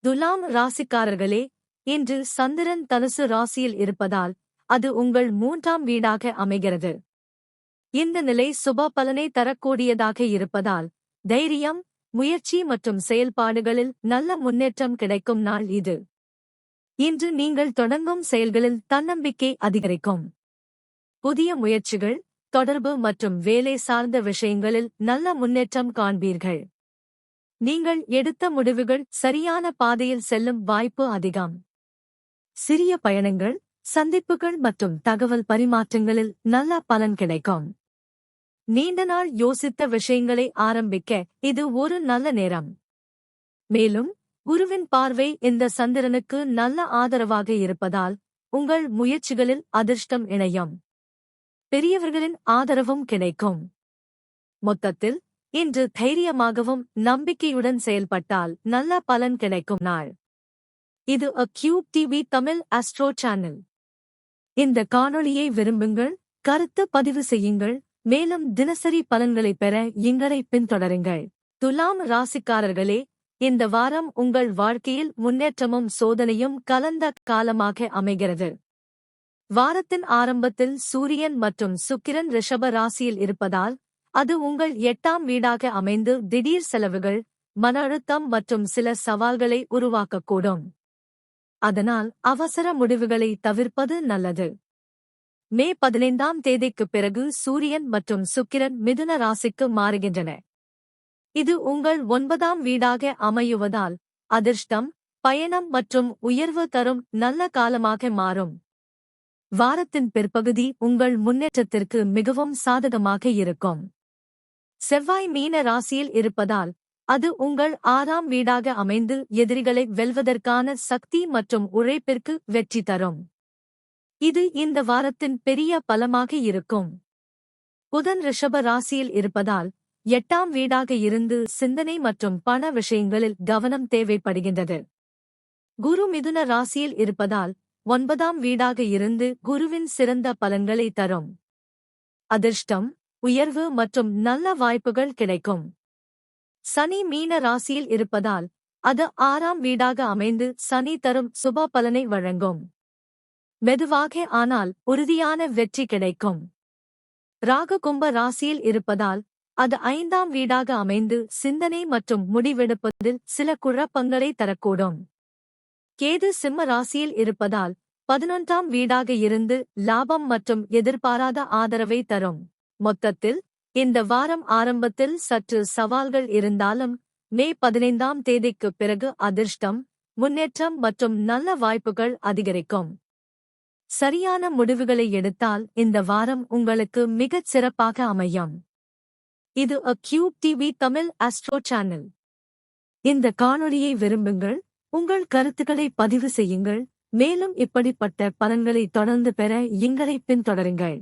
துலாம் ராசிக்காரர்களே, இன்று சந்திரன் தனுசு ராசியில் இருப்பதால் அது உங்கள் 3ஆம் வீடாக அமைகிறது. இந்த நிலை சுப பலனை தரக்கூடியதாக இருப்பதால் தைரியம், முயற்சி மற்றும் செயல்பாடுகளில் நல்ல முன்னேற்றம் கிடைக்கும் நாள் இது. இன்று நீங்கள் தொடங்கும் செயல்களில் தன்னம்பிக்கை அதிகரிக்கும். புதிய முயற்சிகள், தொடர்பு மற்றும் வேலை சார்ந்த விஷயங்களில் நல்ல முன்னேற்றம் காண்பீர்கள். நீங்கள் எடுத்த முடிவுகள் சரியான பாதையில் செல்லும் வாய்ப்பு அதிகம். சிறிய பயணங்கள், சந்திப்புகள் மற்றும் தகவல் பரிமாற்றங்களில் நல்ல பலன் கிடைக்கும். நீண்ட நாள் யோசித்த விஷயங்களை ஆரம்பிக்க இது ஒரு நல்ல நேரம். மேலும் குருவின் பார்வை இந்த சந்திரனுக்கு நல்ல ஆதரவாக இருப்பதால் உங்கள் முயற்சிகளில் அதிர்ஷ்டம் இணையும். பெரியவர்களின் ஆதரவும் கிடைக்கும். மொத்தத்தில் இன்று தைரியமாகவும் நம்பிக்கையுடன் செயல்பட்டால் நல்ல பலன் கிடைக்கும் நாள். இது cube TV Tamil astro channel. இந்த காணொளியை விரும்புங்கள், கருத்து பதிவு செய்யுங்கள், மேலும் தினசரி பலன்களை பெற எங்களை பின்தொடருங்கள். துலாம் ராசிக்காரர்களே, இந்த வாரம் உங்கள் வாழ்க்கையில் முன்னேற்றமும் சோதனையும் கலந்த காலமாக அமைகிறது. வாரத்தின் ஆரம்பத்தில் சூரியன் மற்றும் சுக்கிரன் ரிஷப ராசியில் இருப்பதால் அது உங்கள் 8ஆம் வீடாக அமைந்து திடீர் செலவுகள், மன அழுத்தம் மற்றும் சில சவால்களை உருவாக்கக்கூடும். அதனால் அவசர முடிவுகளை தவிர்ப்பது நல்லது. மே 15ஆம் தேதிக்குப் பிறகு சூரியன் மற்றும் சுக்கிரன் மிதுன ராசிக்கு மாறுகின்றன. இது உங்கள் 9ஆம் வீடாக அமையுவதால் அதிர்ஷ்டம், பயணம் மற்றும் உயர்வு தரும் நல்ல காலமாக மாறும். வாரத்தின் பிற்பகுதி உங்கள் முன்னேற்றத்திற்கு மிகவும் சாதகமாக இருக்கும். செவ்வாய் மீன ராசியில் இருப்பதால் அது உங்கள் 6ஆம் வீடாக அமைந்து எதிரிகளை வெல்வதற்கான சக்தி மற்றும் உழைப்பிற்கு வெற்றி தரும். இது இந்த வாரத்தின் பெரிய பலமாக இருக்கும். புதன் ரிஷப ராசியில் இருப்பதால் 8ஆம் வீடாக இருந்து சிந்தனை மற்றும் பண விஷயங்களில் கவனம் தேவைப்படுகின்றது. குரு மிதுன ராசியில் இருப்பதால் 9ஆம் வீடாக இருந்து குருவின் சிறந்த பலன்களை தரும். அதிர்ஷ்டம், உயர்வு மற்றும் நல்ல வாய்ப்புகள் கிடைக்கும். சனி மீன ராசியில் இருப்பதால் அது 6ஆம் வீடாக அமைந்து சனி தரும் சுப பலனை வழங்கும். மெதுவாக ஆனால் உறுதியான வெற்றி கிடைக்கும். ராகு கும்ப ராசியில் இருப்பதால் அது 5ஆம் வீடாக அமைந்து சிந்தனை மற்றும் முடிவெடுப்பதில் சில குழப்பங்களை தரக்கூடும். கேது சிம்ம ராசியில் இருப்பதால் 11ஆம் வீடாக இருந்து லாபம் மற்றும் எதிர்பாராத ஆதரவை தரும். மொத்தத்தில் இந்த வாரம் ஆரம்பத்தில் சற்று சவால்கள் இருந்தாலும் மே 15ஆம் தேதிக்குப் பிறகு அதிர்ஷ்டம், முன்னேற்றம் மற்றும் நல்ல வாய்ப்புகள் அதிகரிக்கும். சரியான முடிவுகளை எடுத்தால் இந்த வாரம் உங்களுக்கு மிகச் சிறப்பாக அமையும். இது cube TV Tamil astro channel. இந்த காணொளியை விரும்புங்கள், உங்கள் கருத்துக்களை பதிவு செய்யுங்கள், மேலும் இப்படிப்பட்ட பலன்களை தொடர்ந்து பெற எங்களை பின்தொடருங்கள்.